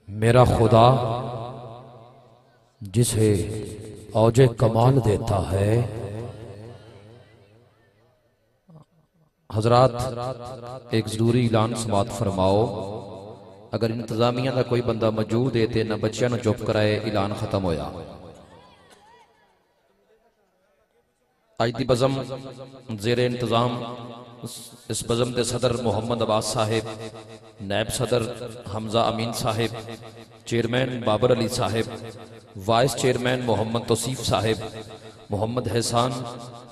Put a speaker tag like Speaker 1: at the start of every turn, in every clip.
Speaker 1: मेरा खुदा जिसे औजे कमाल देता है। हजरात एक जरूरी ऐलान समात फरमाओ। अगर इंतजामिया का कोई बंदा मौजूद है तो न बच्चों चुप कराए, ऐलान खत्म होया। आज दी बज़म ज़ेरे इंतजाम इस बज़म के सदर मोहम्मद अब्बास साहिब, नायब सदर Hamza Amin Sahib, chairman Babar Ali Sahib, vice chairman Mohammad Tauseef Sahib, Mohammad Ehsan,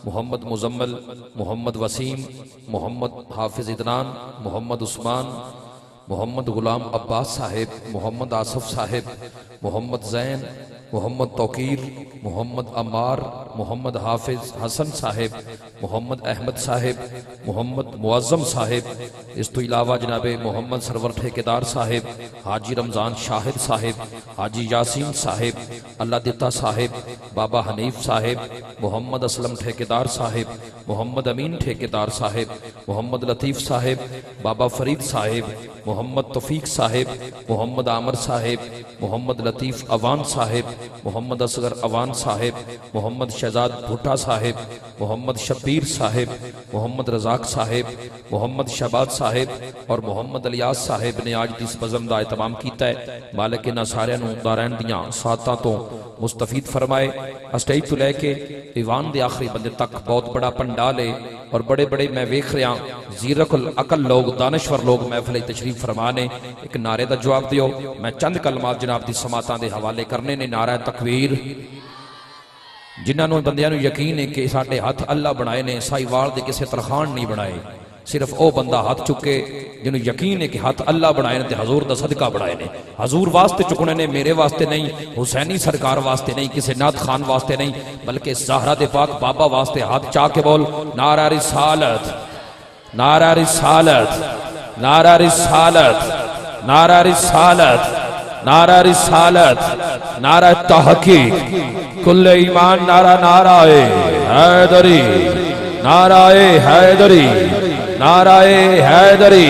Speaker 1: Mohammad Muzammil, Mohammad Wasim, Mohammad हाफिज इदनान, मोहम्मद उस्मान, मोहम्मद गुलाम अब्बास साहिब, मोहम्मद आसफ साहिब, मोहम्मद जैन, मोहम्मद तौकीर, मोहम्मद अम्मार, मोहम्मद हाफिज हसन साहिब, मोहम्मद अहमद साहिब, मोहम्मद मुअज़्ज़म साहिब, इस तो इलावा जनाब मोहम्मद सरवर ठेकेदार साहिब, हाजी रमज़ान शाहिद साहिब, हाजी यासीन साहिब, अल्लाह दिता साहिब, बाबा हनीफ साहिब, मोहम्मद असलम ठेकेदार साहिब, मोहम्मद अमीन ठेकेदार साहिब, मोहम्मद लतीफ़ साहिब, बाबा फरीद साहिब, मोहम्मद तौफीक साहिब, मोहम्मद आमर साहिब, मोहम्मद लतीफ़ अवान साहिब, मोहम्मद असगर अवान साहिब, मोहम्मद शहजाद भुट्टा साहिब, मोहम्मद शब्बीर साहिब, मोहम्मद रजाक साहिब, मोहम्मद शहबाज साहिब और मोहम्मद अलियास साहिब ने आज इस बज़म का एहतमाम किया है। मालिक इन्हां सारियां नूं दारैन दियां सातां तो मुस्तफीद फरमाए। स्टेज तो लैके ईवान के आखिरी बंदे तक बहुत बड़ा पंडाल है और बड़े बड़े मैं वेख रहा जीरकुल अकल लोग, दानश्वर लोग महफिल तशरीफ फरमा ने। एक नारे का जवाब दियो। मैं चंद कलमात जनाब की समातां दे हवाले करने ने। नारा तकबीर। जिन्होंने बंदियां नूं यकीन है कि साडे हथ अल्लाह बनाए ने, साहिवाल दे किसी तरखान नहीं बनाए। सिर्फ वह बंदा हाथ चुके जिन्होंने यकीन है कि हाथ अल्लाह बनाए ने, हजूर दा सदका बनाए ने। हजूर वास्ते चुकने ने, मेरे वास्ते नहीं, हुसैनी सरकार वास्ते नहीं, किसी नाथ खान वास्ते नहीं, बल्कि ज़हरा दे पाक बाबा वास्ते हाथ चाह के बोल नारा रिसालत, नारा रिसालत, नारा रिसालत, नारा रिसालत, नारा रिसालत, नारा तहकीक, कुल्ले ईमान, नारा नाराए हैदरी, नाराए हैदरी, नाराए हैदरी,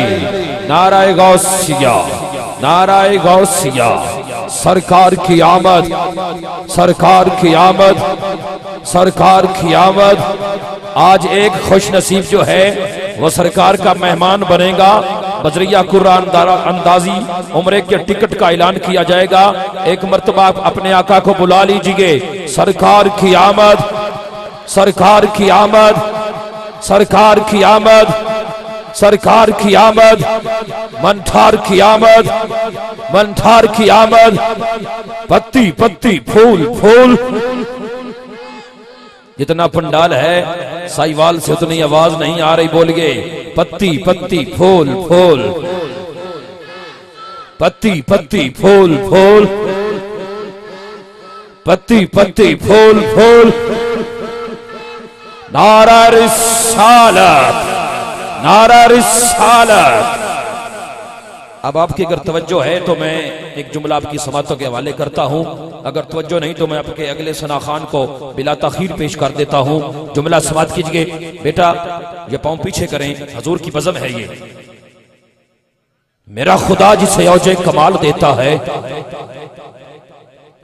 Speaker 1: नाराए गौसिया, नाराए गौसिया। सरकार की आमद, सरकार की आमद, सरकार की आमद। आज एक खुश नसीब जो है वो सरकार का मेहमान बनेगा। बजरिया कुरान अंदाजी उम्रे के टिकट का ऐलान किया जाएगा। एक मर्तबा अपने आका को बुला लीजिए। सरकार की आमद, सरकार की आमद, सरकार की आमद, सरकार की आमद, मंठार की आमद, मंठार की आमद। पत्ती पत्ती फूल फूल। जितना पंडाल है साहिवाल से उतनी आवाज नहीं आ रही, बोलिए पत्ती पत्ती फूल फूल, पत्ती पत्ती फूल फूल, पत्ती पत्ती फूल फूल। नारा रिसालत, नारा रिसालत। अब आपकी अगर तवज्जो है तो मैं एक जुमला आपकी समातों के हवाले करता हूं। अगर तवज्जो नहीं तो मैं आपके अगले सना खान को बिला तखीर पेश कर देता हूं। जुमला समात कीजिए। बेटा ये पांव पीछे करें, हजूर की बज़म है ये। मेरा खुदा जिसे औजे कमाल देता है,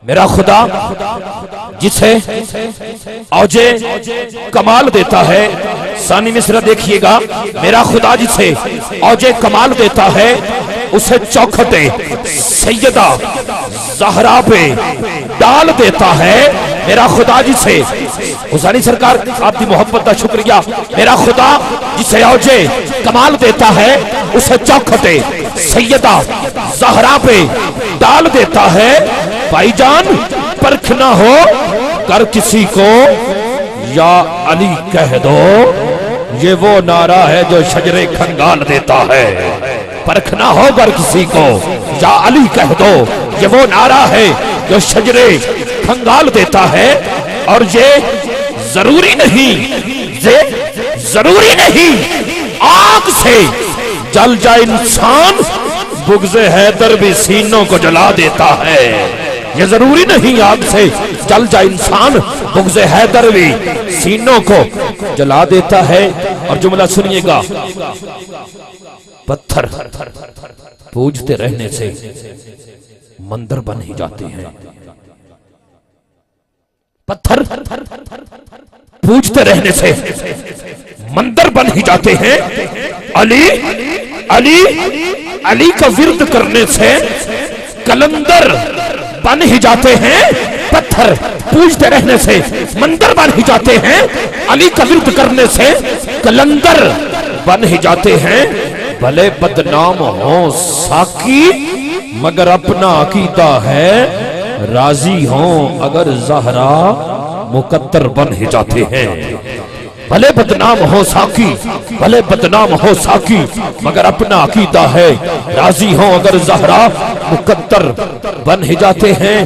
Speaker 1: मेरा खुदा जिसे औजे कमाल देता है। सानी मिस्रा देखिएगा। मेरा खुदा जिसे औजे कमाल देता है, उसे चौखटे सैयदा ज़हरा पे डाल देता है। मेरा खुदा जिसे, हुसैनी सरकार आपकी मोहब्बत का शुक्रिया। मेरा खुदा जिसे औजे कमाल देता है, उसे चौखटे सैयदा ज़हरा पे डाल देता है। भाईजान परख ना हो कर किसी को, या अली कह दो, ये वो नारा है जो शजरे खंगाल देता है। परख ना हो कर किसी को, या अली कह दो, ये वो नारा है जो शजरे खंगाल देता है। और ये जरूरी नहीं, ये जरूरी नहीं आग से जल जाए इंसान, बुग़्ज़े हैदर भी सीनों को जला देता है। ये जरूरी नहीं आग से जल जाए इंसान, बुग़्ज़े हैदर भी सीनों को जला देता है। और जुमला सुनिएगा। पत्थर पूजते रहने से मंदिर बन ही जाते हैं। पत्थर पूजते रहने से मंदिर बन ही जाते हैं। अली अली अली का विर्द करने से कलंदर बन ही जाते हैं। पत्थर पूजते रहने से मंदिर बन ही जाते हैं। अली का विर्द करने से कलंदर बन ही जाते हैं। भले बदनाम हो साकी मगर अपना अकीदा है राजी हो अगर ज़हरा मुकद्दर बन ही जाते हैं। भले बदनाम हो साकी भले बदनाम हो साकी मगर अपना अकीदा है राजी हो अगर ज़हरा मुकद्दर बन ही जाते हैं।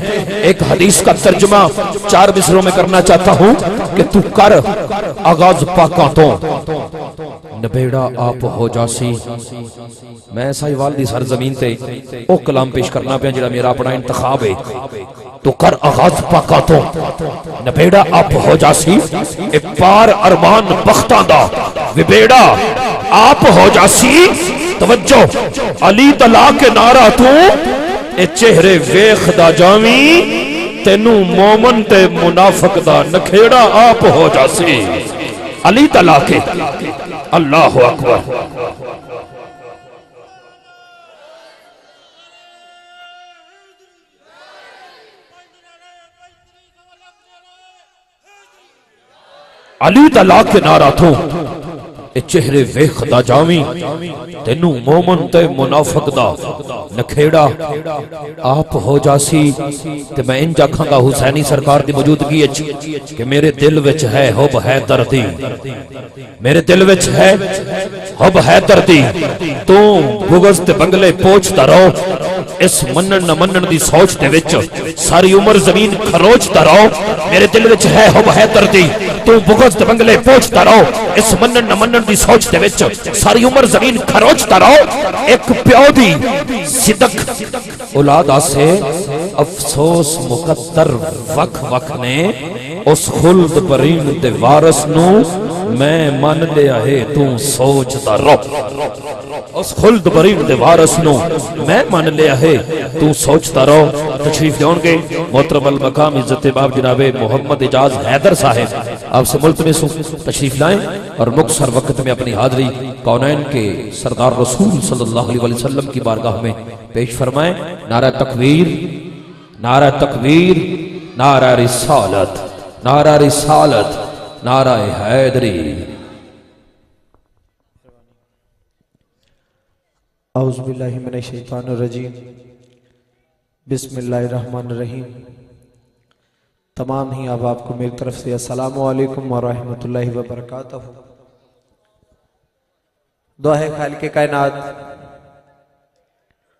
Speaker 1: एक हदीस का तर्जुमा 4 मिसरों में करना चाहता हूं कि तू कर आगाज पाका तो नबेड़ा आप हो जासी। मैं साहिवाल दी सरजमीन ते ओ कलाम पेश करना पिया जिहड़ा मेरा अपना इंतखाब है। तो कर आगाज पाका तो नबेड़ा आप हो जासी। ए पार अरमान बख्तां दा विबेड़ा आप हो जासी। तवज्जो अली तला के नारा तू ए चेहरे वेखदा जावी तेनू मोमन ते मुनाफिक दा नखेड़ा आप हो जासी। अली तला के अल्लाह अकबर। अली तला के नारा थो ए चेहरे वेखदा जावी तेनू मोमन ते मुनाफिक दा नखेड़ा आप हो जासी। ते मैं इंज आखांगा हुसैनी सरकार दी मौजूदगी विच कि मेरे दिल विच है हुब है दर्दी। मेरे दिल विच है हुब है दर्दी। तू बुग़्ज़ ते बंगले पोचदा रहो इस मनन न मनन दी सोच दे विच सारी उम्र जमीन खरोचदा रहो। मेरे दिल विच है हुब है दर्दी। तू बुग़्ज़ ते बंगले पोचदा रहो इस मनन न मनन दी सोच दे विच सारी उम्र जमीन खरोचदा रहो। एक प्यो दी सिदक औलाद आसे अफसोस मुकद्दर वख वख ने उस खुल्द बरीन दे वारस नू मैं मान लिया है तू सोचदा रहो। उस खुल्द बरीन दे वारस नू मैं मान लिया है तू सोचता रहो। तशरीफ लाओगे मोहतरम अल मकाम इज्जत बाब जनाबे मोहम्मद इजाज हैदर साहब आपसे मुल्तमिस हूं तशरीफ लाएं और मुख्तसर वक्त में अपनी हाजिरी कौनैन के सरदार रसूल सल्लल्लाहु अलैहि वसल्लम की बारगाह में पेश फरमाएं। नारा तकबीर नारा तकबीर नारा रिसालत नारा रिसालत नारा हैदरी।
Speaker 2: औज़ु बिल्लाहि मिनश शैतानिर रजीम बिस्मिल्लाहिर रहमानिर रहीम। तमाम ही अहबाब को मेरी तरफ से अस्सलामु अलैकुम व रहमतुल्लाहि व बरकातहू। दुआ है खालिक़े कायनात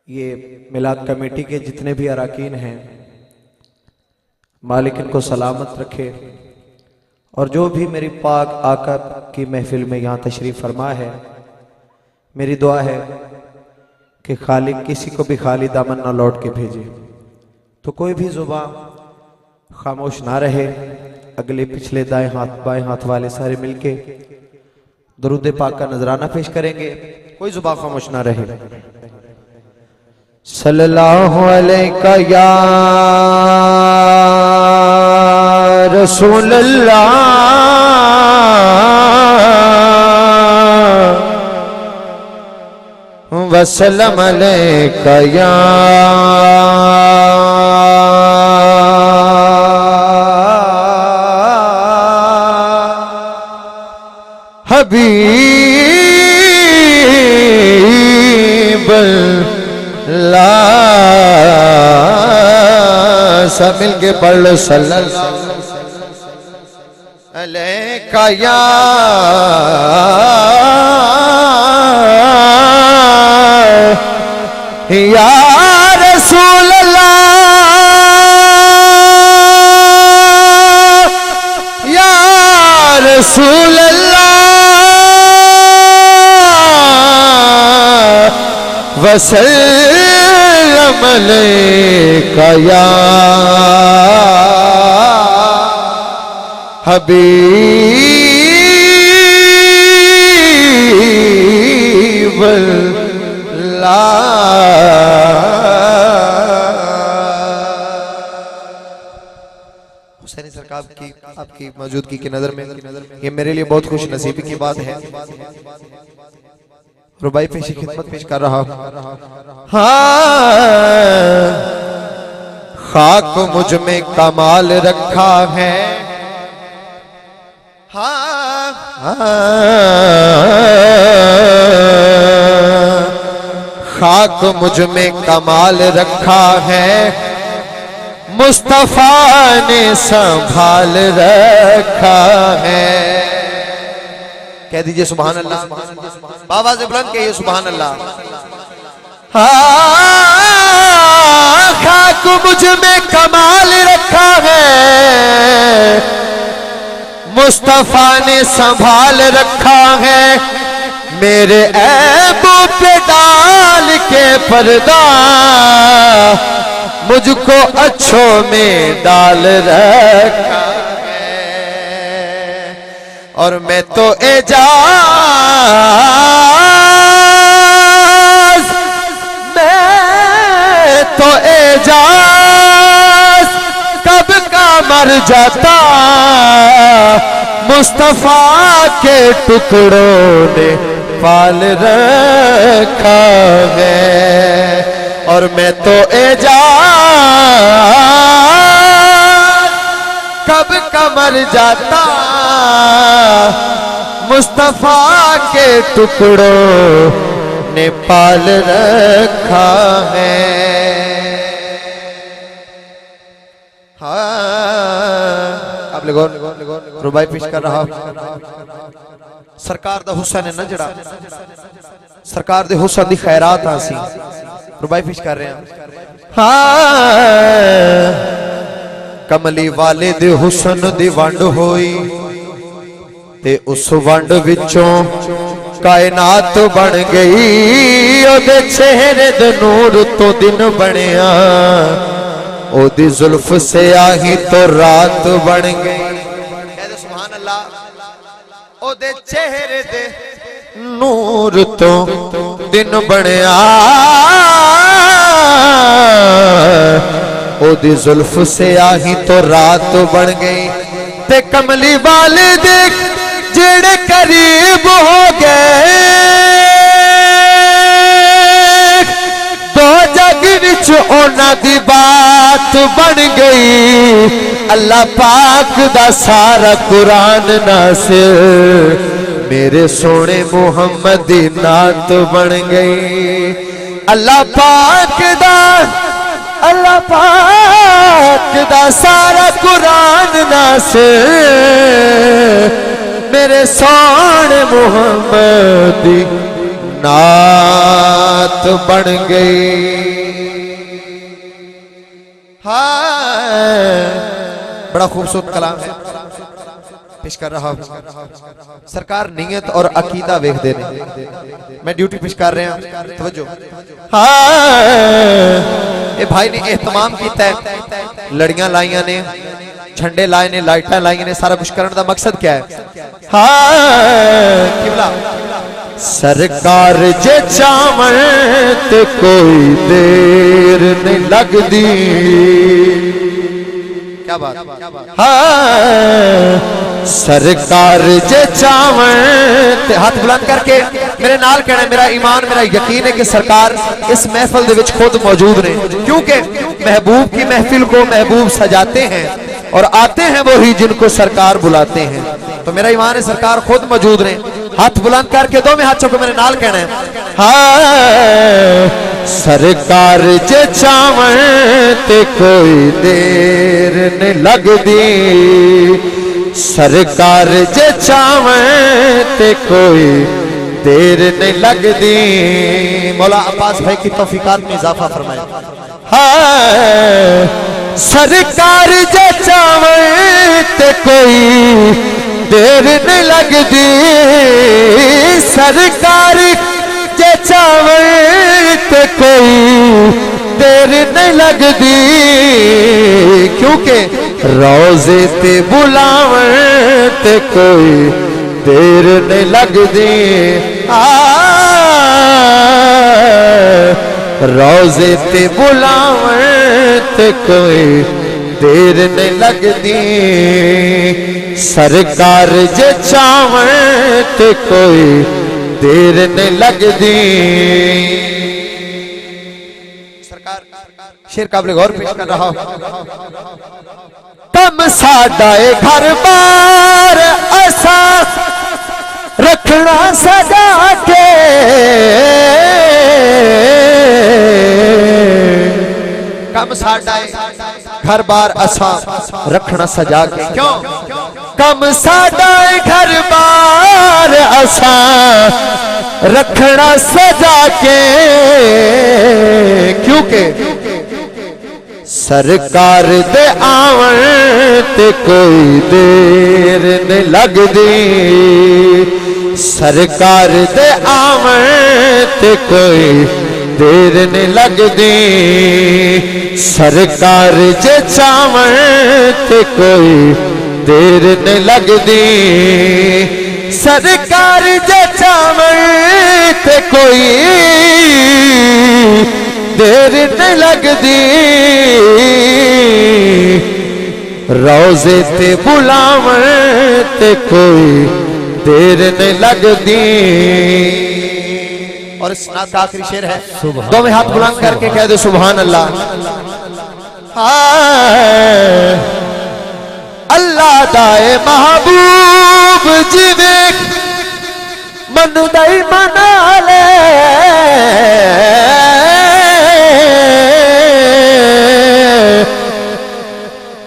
Speaker 2: ये मिलाद कमेटी के जितने भी अराकीन हैं मालिक इनको सलामत रखे और जो भी मेरी पाक आका की महफिल में यहाँ तशरीफ़ फरमा है मेरी दुआ है कि खालिक किसी को भी खाली दामन ना लौट के भेजे। तो कोई भी जुबान खामोश ना रहे। अगले पिछले दाएं हाथ बाएं हाथ वाले सारे मिलके दरूद पाक का नजराना पेश करेंगे। कोई जुबान खामोश ना रहे। सल्लल्लाहु अलैका या रसूल अल्लाह वसल्लम अलैका या हबीब अल्लाह। सब मिल के पढ़ लो सल्लल्लाहु अलैका या रसूल अल्लाह या रसूल अल्लाह वसल्लम अलैका या हबीब हुसैनी सरकार की आपकी मौजूदगी की नजर में ये मेरे लिए बहुत खुश नसीबी की बात है। रुबाई पेशी खिदमत पेश कर रहा हूं। हाँ, खाक मुझ में कमाल रखा है। हाँ, खाक मुझ में कमाल रखा है, मुस्तफा ने संभाल रखा है। कह दीजिए सुभान अल्लाह, आवाज़ बुलंद कहिए सुभान अल्लाह। हाँ, खाक मुझ में कमाल रखा है, मुस्तफा ने संभाल रखा है, मेरे ऐबों पे डाल के पर्दा मुझको अच्छों में डाल रखा है। और मैं तो एजाज, मैं तो एजाज कब का मर जाता, मुस्तफा के टुकड़ों ने पाल रखा है। और मैं तो एजाज कब का मर जाता, मुस्तफा के टुकड़ों ने पाल रखा है। हाँ, आप लोगों रुबाई पेश कर रहा सरकार दा हुस्न है ना जड़ा, सरकार दे हुस्न दी खैरात आसी रुबाई पेश कर रहे हैं। हाँ, कमली वाले दे हुस्न दी वंड होई ते उस वंड विचों कायनात बन गई, ओदे चेहरे दे नूर तो दिन बनया, ओदी जुल्फ से आही तो रात बन गई। कह दे सुभान अल्लाह। ओदे चेहरे दे नूर तो दिन बनया, ओदी जुल्फ से आही तो रात बन गई। ते कमली वाले देख जेड़े करीब हो गए, दो जग विच ओना दी बात बन गई। अल्लाह पाक दा सारा कुरान नासिर मेरे सोने मुहम्मद दी नात बन गई। अल्लाह पाक दा, अल्लाह पाक दा सारा कुरान नासिर मेरे सोने मुहम्मद दी नात बन गई। हाँ, बड़ा खूबसूरत कलाम है पेश कर रहा हूं। सरकार नीयत और अकीदा वेख दे ने, मैं ड्यूटी पेश कर रहे हैं, तवज्जो। हाँ, ये भाई ने एहतमाम किया है, लड़ियां लाइया ने, झंडे लाए ने, लाइटा लाइया ने, सारा कुछ करने का मकसद क्या है। हाँ, किबला सरकार जे चावण ते कोई देर नहीं लगदी। क्या बात। हाँ, सरकार जे चावण, हाथ बुलंद करके मेरे नाल कहना, मेरा ईमान मेरा यकीन है कि सरकार इस महफिल दे विच खुद मौजूद ने, क्योंकि महबूब की महफिल को महबूब सजाते हैं और आते हैं वही जिनको सरकार बुलाते हैं। तो मेरा ईमान है सरकार खुद मौजूद ने। हाथ बुलंद करके दो में हाथों को मेरे नाल कहना है। हाँ, सरकार जे चावण ते कोई देर नहीं लगदी, सरकार जे चावण ते कोई देर नहीं लगदी। मौला अब्बास भाई की तौफीकात में इजाफा फरमाए। हाँ, सरकार जे चावण ते कोई देर नहीं लगदी, सरकार जे चावण ते कोई देर नहीं लगदी, क्योंकि रोजे ते बुलावण ते कोई देर नहीं लगदी। रोजे ते बुलावन ते कोई देर नहीं लगदी, सरकार जे चावन ते कोई देर नहीं लगदी। सरकार शेर काबिल गौर पेश कर रहा हूं। कम साडा ए घर बार असा रखना सजा के, कम साडा घर बार असा रखना सजा के। क्यों? कम साडा घर बार असा रखना सजा के, क्योंकि सरकार दे आवन ते कोई देर नहीं लगदी, सरकार दे आवन ते कोई देर नहीं लगदी, सरकार जे चावन ते कोई देर नहीं लगदी, सरकार जे चावन ते कोई देर नहीं लगदी, रोजे ते बुलावन ते कोई देर नहीं लगदी। और इस नात का आखिरी शेर है, दोनों हाथ बुलंद करके कह दो सुभान अल्लाह। अल्लाह दाए महबूब जिवे मन दई मना ले,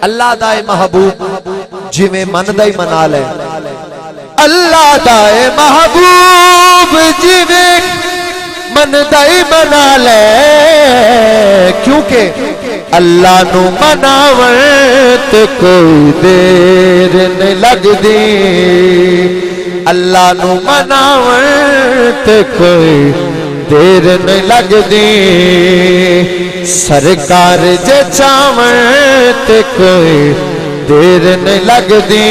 Speaker 2: अल्लाह दाए महबूब जिवे मन दई मना ले, अल्लाह दाए महबूब जिवे मन दई मना ले, क्योंकि अल्लाह नू मनावन ते कोई देर नहीं लगदी, अल्लाह नू मनावन ते कोई देर नहीं लगदी, सरकार जे चावन ते कोई देर नहीं लगदी,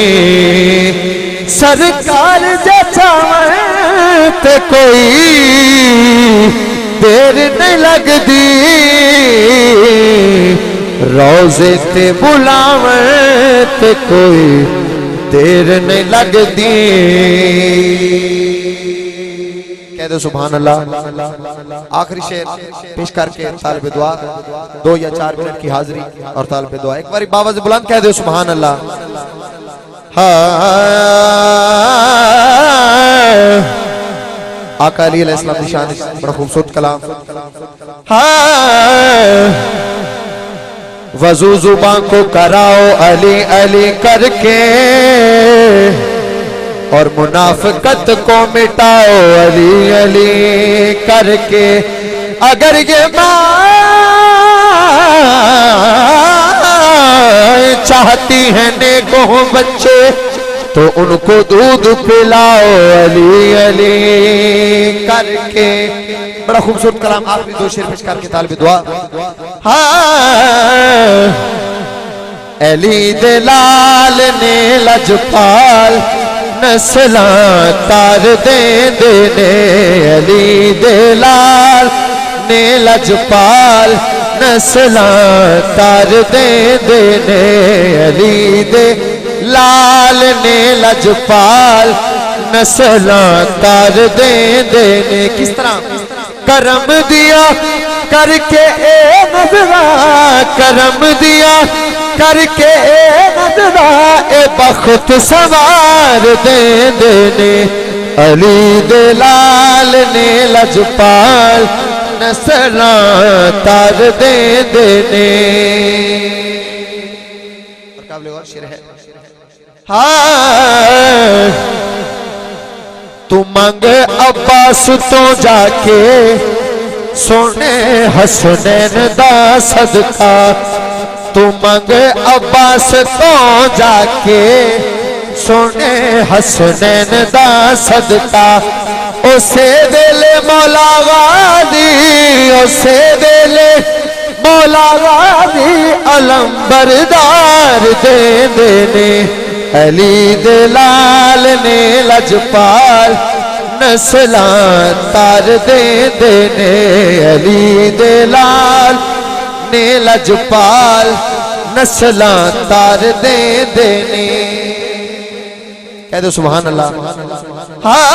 Speaker 2: सरकार जे चावन ते कोई देर नहीं लगदी, रोजे ते बुलावन ते कोई देर नहीं लगदी। कह दो सुभान अल्लाह। आखिरी शेर पेश करके तालिब दुआ 2 या 4 मिनट की हाजिरी और तालिब दुआ एक बार बाबा से बुलंद कह दो सुभान अल्लाह। आका अली अलैहिस्सलाम की शान बड़ा खूबसूरत कलाम। वजू जुबान को कराओ अली अली करके, और मुनाफिकत को मिटाओ अली अली करके। अगर ये माँ चाहती है नेको बच्चे तो उनको दूध पिलाओ अली अली करके। बड़ा खूबसूरत कलाम। आखिरी 2 शेर पेश करके तालिब दुआ। अली दे लाल ने लजपाल नस्ला तार दे देने, अली दे लाल ने लजपाल नस्ला तार दे देने, अली दे लाल ने लजपाल नस्ला तार दे देने। किस तरह? करम दिया करके ए नजरा, करम दिया करके ए नजरा, ए बख्त सवार दे देने, अली दे लाल ने लजपाल नस्ला तार दे देने। और काबिल और शेर है। तू मंग अब्बास तो जाके सोने हसनैन दा सदका, तू मंग अब्बास तो जाके सोने हसनैन दा सदका। उसे वेले मौला गादी, उसे वेले मौला गादी अलम बरदार दे देने, अली दे लाल ने लजपाल नस्लां तार दे देने अली दे लाल ने लजपाल नस्लां तार दे देने। कह दो सुभान अल्लाह। हाँ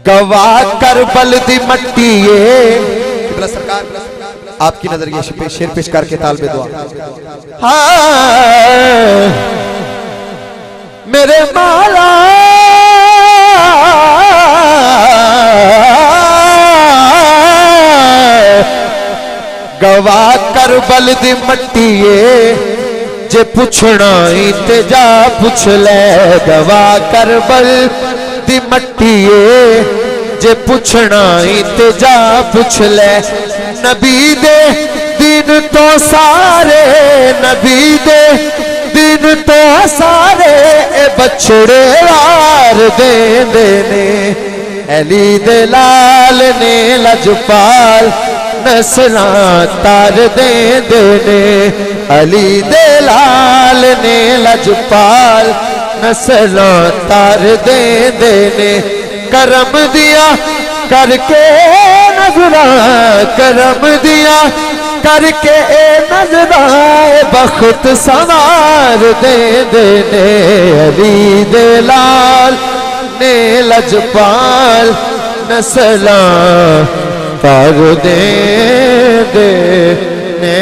Speaker 2: गवाह करबल दी मट्टी सरकार आपकी नजर ये शेर पेश करके तालबे दुआ। हाँ मेरे माला गवाह करबल दी मट्टी जे पुछना ही ते जा पुछ ले। गवाह करबल दी मट्टी जे पुछना ही ते जा पुछ ले। नबी दे दिन तो सारे नबी दे दिन तो सारे ए बछड़े वार दे देने अली दे लाल ने लजपाल नस्लां तार दे देने अली दे लाल ने लजपाल नस्लां तार दे देने। करम दिया करके नजरा करम दिया करके नजरा बख्त संवार दे देने अली दे लाल ने लजपाल नस्लां तार दे देने।